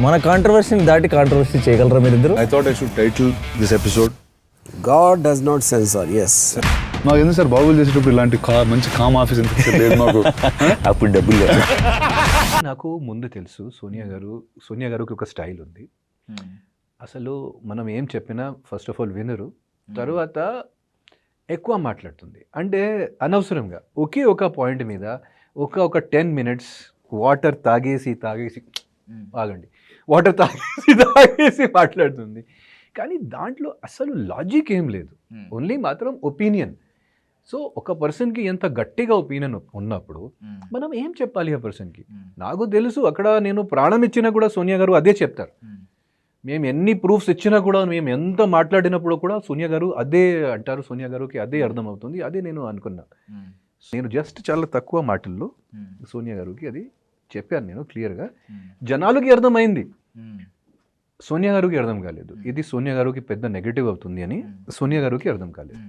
మన కాంట్రవర్సీని దాటి కాంట్రవర్సీ చేయగలరా మీరిద్దరు? I thought I should title this episode. God does not censor. Yes. నాకు ఎందుకు సార్ బాగులు చేసేటప్పుడు ఇలాంటి మంచి కామ్ ఆఫీస్ ఎంత లేదు మాకు. అప్పుడు డబ్బులు లేదు. నాకు ముందు తెలుసు సోనియా గారికి ఒక స్టైల్ ఉంది. అసలు మనం ఏం చెప్పినా ఫస్ట్ ఆఫ్ ఆల్ వినరు, తర్వాత ఎక్కువ మాట్లాడుతుంది. అంటే అనవసరంగా ఒకే ఒక పాయింట్ మీద ఒక 10 minutes వాటర్ తాగేసి ఆగండి, వాటర్ తాగేసి మాట్లాడుతుంది. కానీ దాంట్లో అసలు లాజిక్ ఏం లేదు, ఓన్లీ మాత్రం ఒపీనియన్. సో ఒక పర్సన్కి ఎంత గట్టిగా ఒపీనియన్ ఉన్నప్పుడు మనం ఏం చెప్పాలి ఆ పర్సన్కి? నాకు తెలుసు, అక్కడ నేను ప్రాణం ఇచ్చినా కూడా సోనియా గారు అదే చెప్తారు. మేము ఎన్ని ప్రూఫ్స్ ఇచ్చినా కూడా, మేము ఎంత మాట్లాడినప్పుడు కూడా సోనియా గారు అదే అంటారు. సోనియా గారికి అదే అర్థమవుతుంది. అదే నేను అనుకున్నా. నేను జస్ట్ చాలా తక్కువ మాటల్లో సోనియా గారికి అది చెప్పాను నేను క్లియర్గా. జనాలకి అర్థమైంది, సోనియా గారికి అర్థం కాలేదు. ఇది సోనియా గారికి పెద్ద నెగటివ్ అవుతుంది అని సోనియా గారికి అర్థం కాలేదు.